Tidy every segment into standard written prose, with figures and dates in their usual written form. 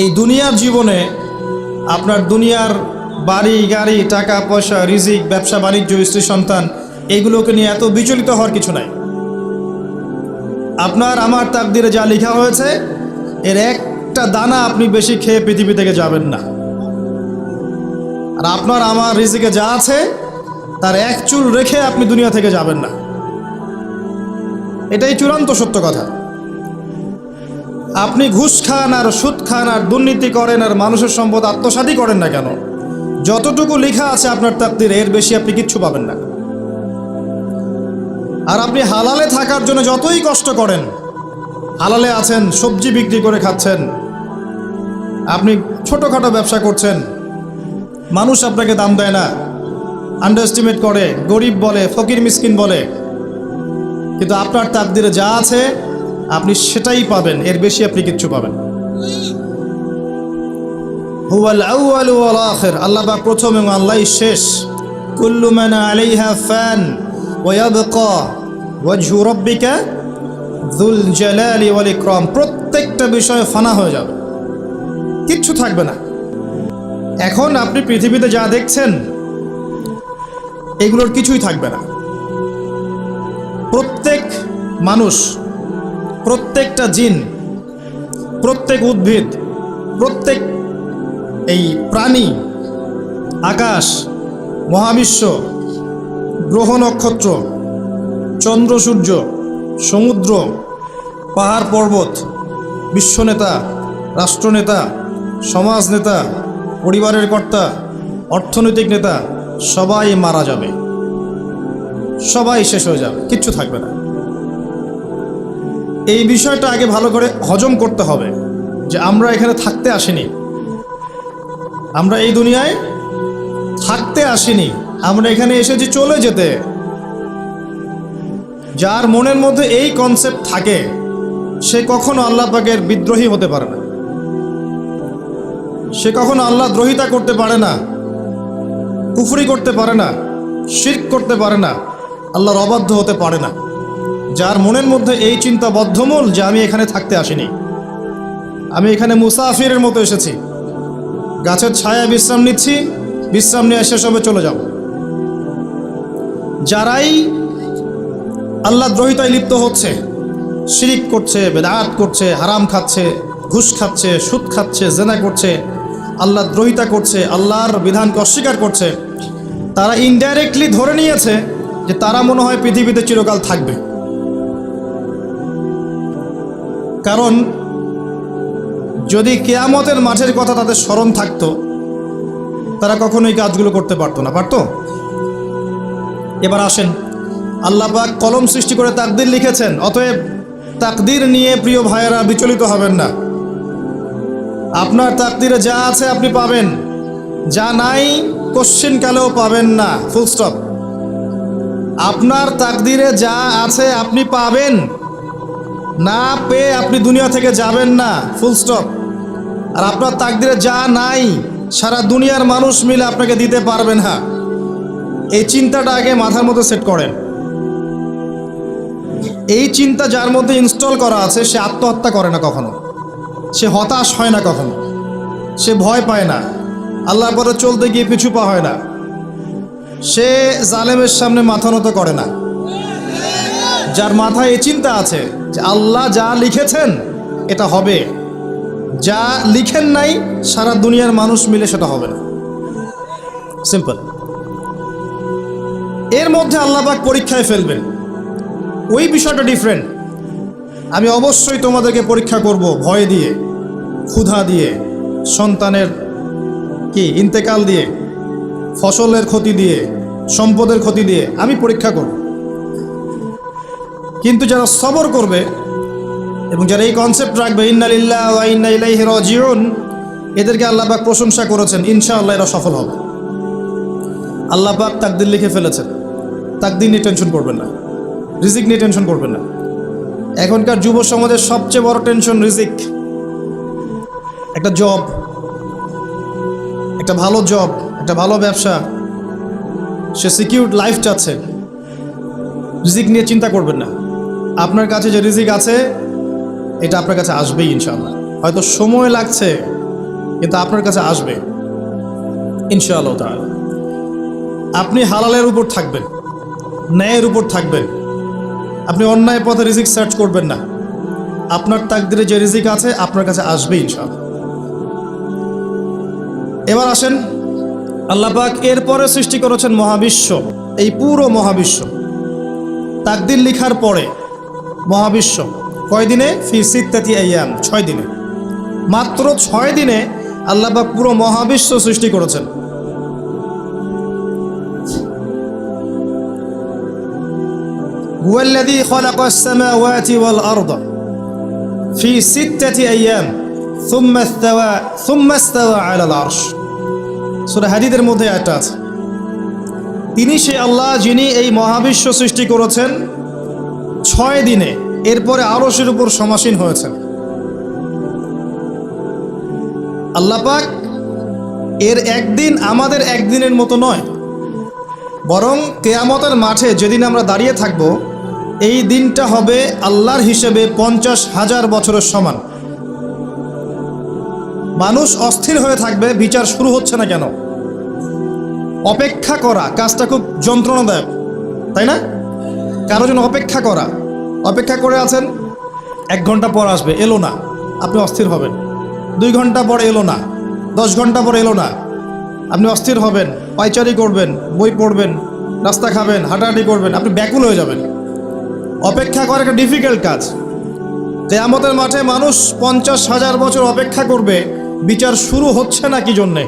এই দুনিয়ার জীবনে আপনার দুনিয়ার বাড়ি গাড়ি টাকা পয়সা রিজিক ব্যবসা বাণিজ্য স্ত্রী সন্তান এইগুলোকে নিয়ে এত বিচলিত হওয়ার কিছু নাই। আপনার আমার তাকদিরে যা লেখা হয়েছে এর একটা দানা আপনি বেশি খেয়ে পৃথিবী থেকে যাবেন না। আর আপনার আমার রিজিকে যা আছে তার এক চুল রেখে আপনি দুনিয়া থেকে যাবেন না। এটাই চূড়ান্ত সত্য কথা। আপনি ঘুষ খান আর সুদ খান আর দুর্নীতি করেন আর মানুষের সম্পদ আত্মসাৎই করেন না কেন, যতটুকু লেখা আছে আপনার তাকদিরে এর বেশি আপনি কিচ্ছু পাবেন না। আর আপনি হালালে থাকার জন্য যতই কষ্ট করেন, হালালে আছেন, সবজি বিক্রি করে খাচ্ছেন, আপনি ছোটোখাটো ব্যবসা করছেন, মানুষ আপনাকে দাম দেয় না, আন্ডারএস্টিমেট করে, গরিব বলে, ফকির মিসকিন বলে, কিন্তু আপনার তাকদিরে যা আছে আপনি সেটাই পাবেন, এর বেশি আপনি কিচ্ছু পাবেন। হুয়াল আউয়ালু ওয়াল আখির, আল্লাহ পাক প্রথম এবং আল্লাহই শেষ। কুল্লু মান আলাইহা ফান ওয়া ইয়াবকা ওয়াজহু রাব্বিকা যুল জালালি ওয়াল ইকরাম, প্রত্যেকটা বিষয় ফানা হয়ে যাবে, কিচ্ছু থাকবে না। এখন আপনি পৃথিবীতে যা দেখছেন এগুলোর কিছুই থাকবে না। প্রত্যেক মানুষ, প্রত্যেকটা জিন, প্রত্যেক উদ্ভিদ, প্রত্যেক এই প্রাণী, আকাশ, মহাবিশ্ব, গ্রহ নক্ষত্র, চন্দ্র সূর্য, সমুদ্র, পাহাড় পর্বত, বিশ্বনেতা, রাষ্ট্রনেতা, সমাজ নেতা, পরিবারের কর্তা, অর্থনৈতিক নেতা, সবাই মারা যাবে, সবাই শেষ হয়ে যাবে, কিচ্ছু থাকবে না। এই বিষয়টা আগে ভালো করে হজম করতে হবে যে আমরা এখানে থাকতে আসিনি, আমরা এই দুনিয়ায় থাকতে আসিনি, আমরা এখানে এসেছি চলে যেতে। যার মনের মধ্যে এই কনসেপ্ট থাকে সে কখনো আল্লাহ পাকের বিদ্রোহী হতে পারে না, সে কখনো আল্লাহ দ্রোহিতা করতে পারে না, কুফরি করতে পারে না, শিরক করতে পারে না, আল্লাহর অবাধ্য হতে পারে না। যার মনের মধ্যে এই চিন্তা বদ্ধমূল যে আমি এখানে থাকতে আসিনি, আমি এখানে মুসাফিরের মতো এসেছি, গাছের ছায়ায় বিশ্রাম নিচ্ছি, বিশ্রাম নিয়ে শেষ হবে চলে যাব। যারাই আল্লাহ দ্রোহিতায় লিপ্ত হচ্ছে, শিরিক করছে, বেদাত করছে, হারাম খাচ্ছে, ঘুষ খাচ্ছে, সুদ খাচ্ছে, জেনা করছে, আল্লাহ দ্রোহিতা করছে, আল্লাহর বিধানকে অস্বীকার করছে, তারা ইনডাইরেক্টলি ধরে নিয়েছে যে তারা মনে হয় পৃথিবীতে চিরকাল থাকবে। কারণ যদি কিয়ামতের মাঠের কথা তাদের স্মরণ থাকতো তারা কখনোই কাজগুলো করতে পারতো না, পারতো? এবার আসেন, আল্লাহ পাক কলম সৃষ্টি করে তাকদীর লিখেছেন, অতএব তাকদীর নিয়ে প্রিয় ভাইয়েরা বিচলিত হবেন না। আপনার তাকদীরে যা আছে আপনি পাবেন, যা নাই কোশ্চিনকালেও পাবেন না, ফুল স্টপ। আপনার তাকদীরে যা আছে আপনি পাবেন, না পেয়ে আপনি দুনিয়া থেকে যাবেন না, ফুল স্টপ। আর আপনার তাকদীরে যা নাই সারা দুনিয়ার মানুষ মিলে আপনাকে দিতে পারবে না, এই চিন্তাটা আগে মাথার মধ্যে সেট করেন। এই চিন্তা যার মধ্যে ইনস্টল করা আছে সে আত্মহত্যা করে না কখনো, সে হতাশ হয় না কখনো, সে ভয় পায় না, আল্লাহর পথে চলতে গিয়ে পিছু পা হয় না, সে জালেমের সামনে মাথা নত করে না। যার মাথায় এই চিন্তা আছে যে আল্লাহ যা লিখেছেন এটা হবে, যা লিখেন নাই সারা দুনিয়ার মানুষ মিলে সেটা হবে না, সিম্পল। এর মধ্যে আল্লাহ পাক পরীক্ষায় ফেলবেন, ওই বিষয়টা ডিফারেন্ট। আমি অবশ্যই তোমাদেরকে পরীক্ষা করব ভয় দিয়ে, ক্ষুধা দিয়ে, সন্তানের ইন্তেকাল দিয়ে, ফসলের ক্ষতি দিয়ে, সম্পদের ক্ষতি দিয়ে আমি পরীক্ষা করব। কিন্তু যারা সবর করবে এবং যারা এই কনসেপ্ট রাখবে ইন্না লিল্লাহি ওয়া ইন্না ইলাইহি রাজিউন, এদেরকে আল্লাহ পাক প্রশংসা করেছেন, ইনশাআল্লাহ এরা সফল হবে। আল্লাহ পাক তাকদীর লিখে ফেলেছেন, তাকদীর নিয়ে টেনশন করবেন না, রিজিক নিয়ে টেনশন করবেন না। এখনকার যুব সমাজের সবচেয়ে বড় টেনশন রিজিক। একটা জব, একটা ভালো জব, একটা ভালো ব্যবসা, সে সিকিউরড লাইফ চাচ্ছে, রিজিক নিয়ে চিন্তা করবেন না। আপনার কাছে যে রিজিক আছে এটা আপনার কাছে আসবেই ইনশাআল্লাহ। হয়তো সময় লাগছে, কিন্তু আপনার কাছে আসবে ইনশাআল্লাহ তাআলা। আপনি হালালের উপর থাকবেন, ন্যায়ের উপর থাকবেন, আপনি অন্যায় পথে রিজিক সার্চ করবেন না। আপনার তাকদিরে যে রিজিক আছে আপনার কাছে আসবে ইনশাআল্লাহ। এবার আসেন, আল্লাহ পাক এরপরে সৃষ্টি করেছেন মহাবিশ্ব, এই পুরো মহাবিশ্ব তাকদির লিখার পরে মহাবিশ্ব কয়দিনে? ফি সিত্তাতি আইয়াম, 6 দিনে। মাত্র 6 দিনে আল্লাহ পাক পুরো মহাবিশ্ব সৃষ্টি করেছেন। হুয়াল্লাযী খালাকাস সামাওয়াতি ওয়াল আরদা ফি সিত্তাতি আইয়াম সুম্মা ইস্তাওয়া আলাল আরশ। সূরা হাদীদের মধ্যে একটা আছে, তিনি সেই আল্লাহ যিনি এই মহাবিশ্ব সৃষ্টি করেছেন 6 দিনে, এরপরে আরশের উপর সমাসীন হয়েছেন। আল্লাহ পাক এর একদিন আমাদের একদিনের মতো নয়, বরং কিয়ামতের মাঠে যেদিন আমরা দাঁড়িয়ে থাকব, এই দিনটা হবে আল্লাহর হিসেবে 50,000 বছরের সমান। মানুষ অস্থির হয়ে থাকবে, বিচার শুরু হচ্ছে না কেন। অপেক্ষা করা কাজটা খুব যন্ত্রণাদায়ক, তাই না? কারো জন্য অপেক্ষা করে আছেন, 1 ঘন্টা পর আসবে, এলো না, আপনি অস্থির হবেন। 2 ঘন্টা পর এলো না, 10 ঘন্টা পর এলো না, আপনি অস্থির হবেন, পায়চারি করবেন, বই পড়বেন, নাস্তা খাবেন, হাঁটাহাঁটি করবেন, আপনি ব্যাকুল হয়ে যাবেন। অপেক্ষা করা একটা ডিফিকাল্ট কাজ। কিয়ামতের মাঠে মানুষ 50,000 বছর অপেক্ষা করবে, বিচার শুরু হচ্ছে না কি জন্যে।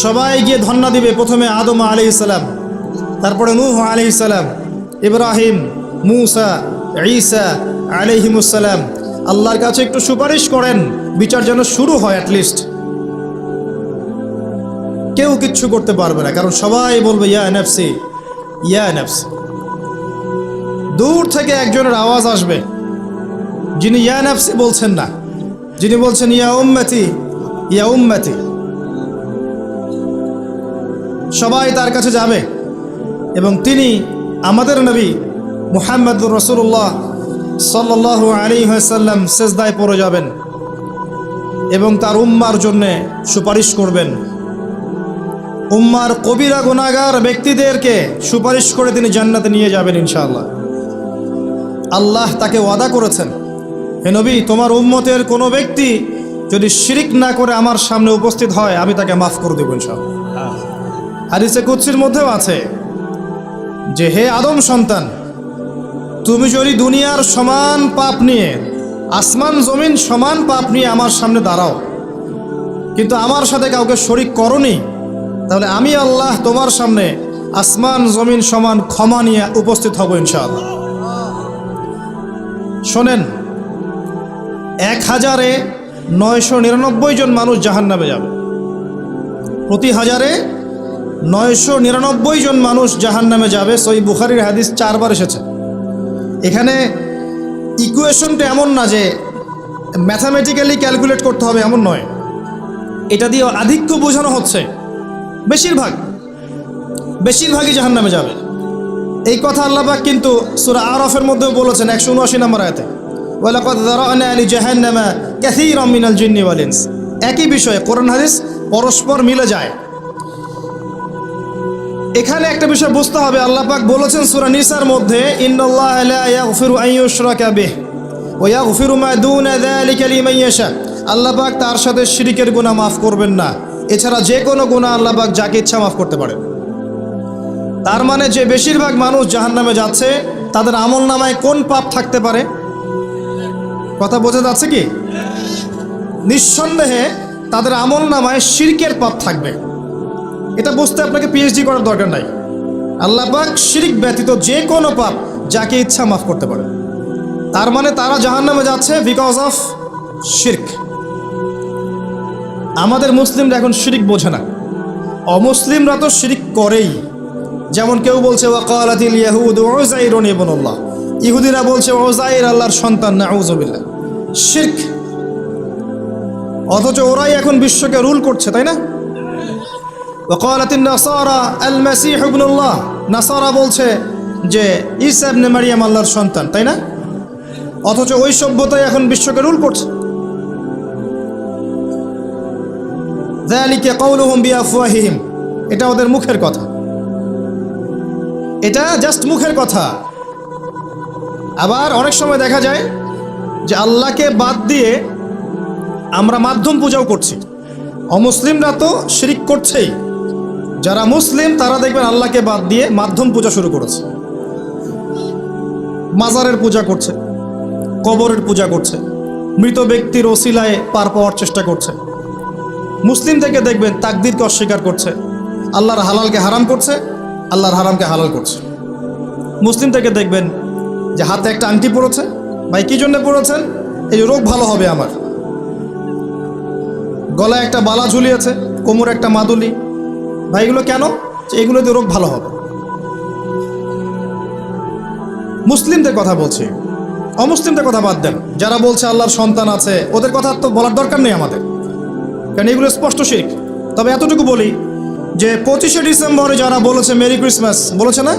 সবাই গিয়ে ধন্না দিবে, প্রথমে আদম আলাইহিস সালাম, তারপরে নূহ আলাইহিস সালাম, ইব্রাহিম, মূসা, ঈসা আলাইহিমুস সালাম। আল্লাহর কাছে একটু সুপারিশ করেন, বিচার যেন শুরু হয় অ্যাটলিস্ট। কেউ কিচ্ছু করতে পারবে না, কারণ সবাই বলবে ইয়া নাফসি ইয়া নাফসি। দূর থেকে একজনের আওয়াজ আসবে, যিনি ইয়া নাফসি বলছেন না, যিনি বলছেন ইয়া উম্মতি ইয়া উম্মতি। সবাই তার কাছে যাবে এবং তিনি আমাদের নবী মুহাম্মদুর রাসূলুল্লাহ সাল্লাল্লাহু আলাইহি ওয়াসাল্লাম সিজদায় পড়ে যাবেন এবং তার উম্মার জন্য সুপারিশ করবেন। উম্মার কবিরা গুনাহগার ব্যক্তিদেরকে সুপারিশ করে তিনি জান্নাতে নিয়ে যাবেন ইনশাআল্লাহ। আল্লাহ তাকে ওয়াদা করেছেন, হে নবী, তোমার উম্মতের কোনো ব্যক্তি যদি শিরিক না করে আমার সামনে উপস্থিত হয়, আমি তাকে মাফ করে দেব ইনশাআল্লাহ। হাদিসে কুদসির মধ্যেও আছে যে, হে আদম সন্তান, তুমি যদি দুনিয়ার সমান পাপ নিয়ে, আসমান জমিন সমান পাপ নিয়ে আমার সামনে দাঁড়াও, কিন্তু আমার সাথে কাউকে শরিক করনি, তাহলে আমি আল্লাহ তোমার সামনে আসমান জমিন সমান ক্ষমা নিয়ে উপস্থিত হব ইনশাআল্লাহ। শোনেন, 1000-999 জন মানুষ জাহান্নামে যাবে, প্রতি 1000-999 জন মানুষ জাহান্নামে যাবে। সহিহ বুখারীর হাদিস 4 বার এসেছে। এখানে ইকুয়েশনটা এমন না যে ম্যাথামেটিক্যালি ক্যালকুলেট করতে হবে, এমন নয়। এটা দিয়ে আধিক্য বোঝানো হচ্ছে, বেশিরভাগই জাহান্নামে যাবে। এই কথা আল্লাহ পাক কিন্তু সূরা আরাফের মধ্যেও বলেছেন 179 নম্বর আয়াতে, ওয়ালাকাদ যারানা লিজাহান্নামা কাসীরাম মিনাল জিন্নি ওয়াল ইনস। একই বিষয়ে কোরআন হাদিস পরস্পর মিলে যায়। এখানে একটা বিষয় বুঝতে হবে, আল্লাহ পাক বলেছেন সূরা নিসার মধ্যে, ইন্নাল্লাহা লা ইয়াগফিরু আন ইউশরাকা বিহি ওয়া ইয়াগফিরু মা দুনা যালিকা লিমান ইয়াশা। আল্লাহ পাক তার সাথে শিরকের গুনাহ মাফ করবেন না, এছাড়া যে কোনো গুনাহ আল্লাহ পাক যাকে ইচ্ছা মাফ করতে পারেন। তার মানে যে বেশিরভাগ মানুষ জাহান্নামে যাচ্ছে, তাদের আমল নামায় কোন পাপ থাকতে পারে? কথা বোঝা যাচ্ছে কি? নিঃসন্দেহে তাদের আমল নামায় শিরকের পাপ থাকবে। এটা বুঝতে আপনাকে পিএইচডি করার দরকার নাই। আল্লাহ পাক শিরক ব্যতীত যে কোনো পাপ যাকে ইচ্ছা মাফ করতে পারে। তার মানে তারা জাহান্নামে যাচ্ছে বিকজ অফ শিরক। আমাদের মুসলিমরা এখন শিরক বোঝে না, অমুসলিমরা তো শিরক করেই। যেমন কেউ বলছে ওয়াকালাতিল ইয়াহুদ উযাইরুন ইবনুল্লাহ, ইহুদিরা বলছে উযাইর আল্লাহর সন্তান, নাউযুবিল্লাহ, শিরক। অথচ ওরাই এখন বিশ্বকে রুল করছে, তাই না? ওয়াকালাতিন নাসারা আল মাসীহ ইবনুল্লাহ, নাসারা বলছে যে ঈসা ইবনে মারইয়াম আল্লাহর সন্তান, তাই না? অথচ ওই সভ্যতাই এখন বিশ্বকে রুল করছে। যালিকা কাউলুহুম বিআফওয়াহিহিম, এটা ওদের মুখের কথা, এটা জাস্ট মুখের কথা। আবার অনেক সময় দেখা যায় যে আল্লাহকে বাদ দিয়ে আমরা মাধ্যম পূজাও করছি। অমুসলিমরা তো শিরিক করছেই, যারা মুসলিম তারা দেখবেন আল্লাহকে বাদ দিয়ে মাধ্যম পূজা শুরু করেছে। মাজারের পূজা করছে, কবরের পূজা করছে, মৃত ব্যক্তির ওসিলায় পার পাওয়ার চেষ্টা করছে। মুসলিম থেকে দেখবেন তাকদীরকে অস্বীকার করছে, আল্লাহর হালালকে হারাম করছে, আল্লাহর হারামকে হালাল করছে। মুসলিম থেকে দেখবেন যে হাতে একটা আংটি পড়েছে, ভাই কী জন্য পড়েছেন? এই রোগ ভালো হবে আমার। গলায় একটা বালা ঝুলিয়েছে, কোমরে একটা মাদুলি, ভাই এগুলো কেন? এগুলো দিয়ে রোগ ভালো হবে। মুসলিমদের কথা বলছি, অমুসলিমদের কথা বাদ দেন। যারা বলছে আল্লাহর সন্তান আছে, ওদের কথা তো বলার দরকার নেই আমাদের, কারণ এগুলো স্পষ্ট শিরক। তবে এতটুকু বলি যে 25শে ডিসেম্বরে যারা বলেছে মেরি ক্রিসমাস, বলেছে না?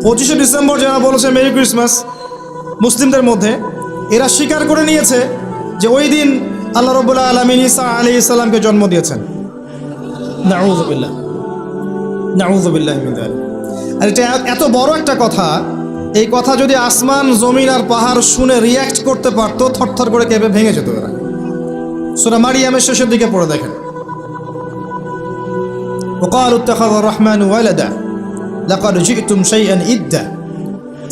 25শে ডিসেম্বর যারা বলেছে মেরি ক্রিসমাস, মুসলিমদের মধ্যে এরা স্বীকার করে নিয়েছে যে ওই দিন আল্লাহ রাব্বুল আলামিন ঈসা আলাইহিস সালামকে জন্ম দিয়েছেন। নাউযুবিল্লাহ, নাউযুবিল্লাহি মিন যালিক। আর এটা এত বড় একটা কথা, এই কথা যদি আসমান জমিন আর পাহাড় শুনে রিয়্যাক্ট করতে পারতো, থরথর করে কেঁপে ভেঙে যেত এরা। সূরা মারিয়ামের শেষের দিকে পড়ে দেখেন, وقالوا اتخذ الرحمن ولدا لقد جئتم شيئا إدا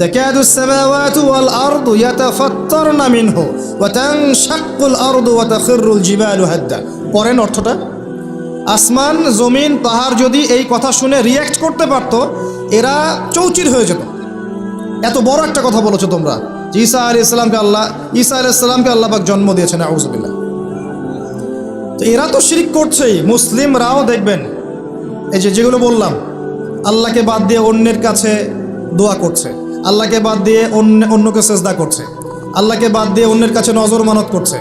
تكاد السماوات والأرض يتفطرن منه وتنشق الأرض وتخر الجبال هدا। পরেন অর্থটা, আসমান জমিন পাহাড় যদি এই কথা শুনে রিয়্যাক্ট করতে পারতো, এরা চৌচির হয়ে যেত। এত বড় একটা কথা বলেছো তোমরা, ঈসা আলাইহিস সালামকে আল্লাহ পাক জন্ম দিয়েছেন। আউযুবিল্লাহ। তো এরা তো শিরক করছেই। মুসলিমরাও দেখবেন এই যেগুলো বললাম, আল্লাহকে বাদ দিয়ে অন্যের কাছে দোয়া করছে, আল্লাহকে বাদ দিয়ে অন্যকে সেজদা করছে, আল্লাহকে বাদ দিয়ে অন্যের কাছে নজর মানত করছে,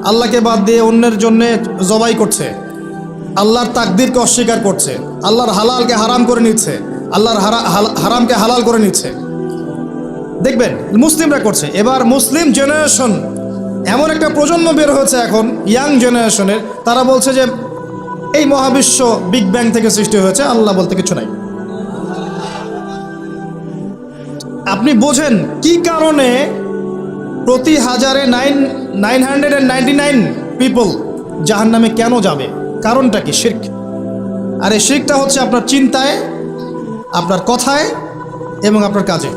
আল্লাহকে বাদ দিয়ে অন্যের জন্যে জবাই করছে, আল্লাহর তাকদীরকে অস্বীকার করছে, আল্লাহর হালালকে হারাম করে নিচ্ছে, আল্লাহর হারামকে হালাল করে নিচ্ছে। দেখবেন মুসলিমরা করছে। এবার মুসলিম জেনারেশন, এমন একটা প্রজন্ম বের হয়েছে এখন, ইয়াং জেনারেশনের, তারা বলছে যে এই মহাবিশ্ব বিগ ব্যাং থেকে সৃষ্টি হয়েছে, আল্লাহ বলতে কিছু নাই। আপনি বোঝেন কি কারণে প্রতি হাজারে 999 পিপল জাহান্নামে কেন যাবে? কারণটা কি? শিরক। আর এই শিরকটা হচ্ছে আপনার চিন্তায়, আপনার কথায় এবং আপনার কাজে।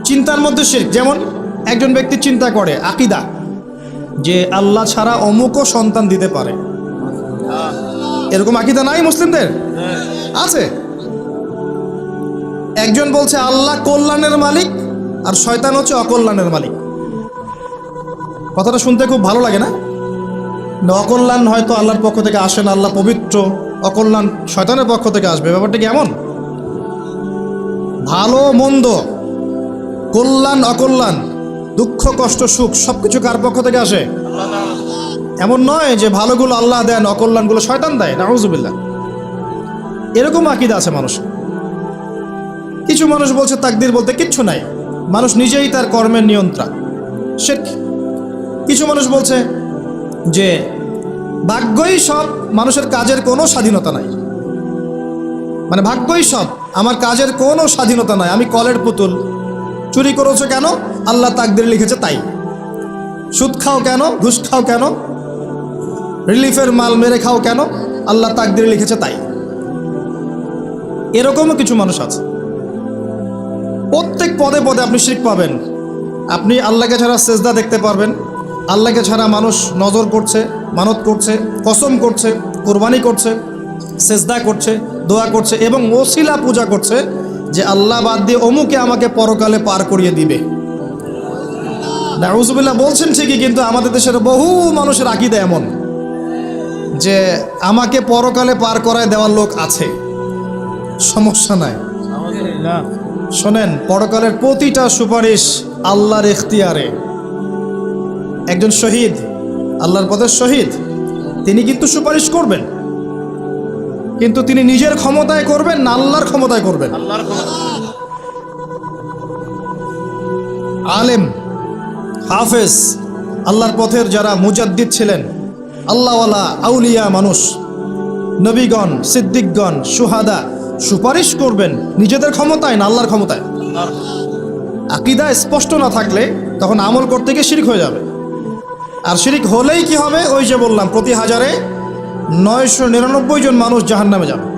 চিন্তার মধ্যে শিরক। যেমন একজন ব্যক্তি চিন্তা করে আকীদা, যে আল্লাহ ছাড়া অমুকও সন্তান দিতে পারে। এরকম আকীদা নাই মুসলিমদের? আছে। একজন বলছে আল্লাহ কল্যাণের মালিক আর শয়তান হচ্ছে অকল্যাণের মালিক। কথাটা শুনতে খুব ভালো লাগে না? অকল্যাণ হয়তো আল্লাহর পক্ষ থেকে আসে না, আল্লাহ পবিত্র, অকল্যাণ শয়তানের পক্ষ থেকে আসবে। ব্যাপারটা কি এমন? ভালো মন্দ, কল্যাণ অকল্যাণ, দুঃখ কষ্ট সুখ সবকিছু কার পক্ষ থেকে আসে? এমন নয় যে ভালোগুলো আল্লাহ দেন, অকল্যাণগুলো শয়তান দেয়। নাউযুবিল্লাহ। এরকম আকীদা আছে মানুষ। কিছু মানুষ বলছে তাকদীর বলতে কিচ্ছু নাই, মানুষ নিজেই তার কর্মের নিয়ন্ত্রণ, শিরক। কিছু মানুষ বলছে যে ভাগ্যই সব, মানুষের কাজের কোনো স্বাধীনতা নাই। মানে ভাগ্যই সব, আমার কাজের কোনো স্বাধীনতা নাই, আমি কলের পুতুল। চুরি করেছো কেন? আল্লাহ তাকদীর লিখেছে তাই। সুদ খাও কেন? ঘুষ খাও কেন? রিলিফের মাল মেরে খাও কেন? আল্লাহ তাকদীর লিখেছে তাই। এরকমও কিছু মানুষ আছে। প্রত্যেক পদে পদে আপনি শিরক পাবেন। আপনি আল্লাহকে ছাড়া সেজদা দেখতে পারবেন, আল্লাহকে ছাড়া মানুষ নজর করছে, মানত করছে, কসম করছে, কোরবানি করছে, সেজদা করছে, দোয়া করছে এবং ওসিলা পূজা করছে যে আল্লাহ বাদ দিয়ে অমুকে আমাকে পরকালে পার করিয়ে দিবে। নাউযুবিল্লাহ বলছেন ঠিকই, কিন্তু আমাদের দেশের বহু মানুষের আকীদা এমন যে আমাকে পরকালে পার করায় দেওয়ার লোক আছে, সমস্যা নাই। শোনেন, পরকালের প্রতিটা সুপারিশ আল্লাহর ইখতিয়ারে। একজন শহীদ, আল্লাহর পথের শহীদ, তিনি কিন্তু সুপারিশ করবেন, কিন্তু তিনি নিজের ক্ষমতায় করবেন না আল্লাহর ক্ষমতায় করবেন? আলেম, হাফেজ, আল্লাহর পথের যারা মুজাদ্দিদ ছিলেন, আল্লাহওয়ালা আউলিয়া মানুষ, নবীগণ, সিদ্দিকগণ, সুহাদা সুপারিশ করবেন নিজেদের ক্ষমতায় না আল্লাহর ক্ষমতায়? আকীদা স্পষ্ট না থাকলে তখন আমল করতে গিয়ে শিরক হয়ে যাবে। আর শিরক হলেই কি হবে? ওই যে বললাম, প্রতি হাজারে 999 জন মানুষ জাহান্নামে যাবে।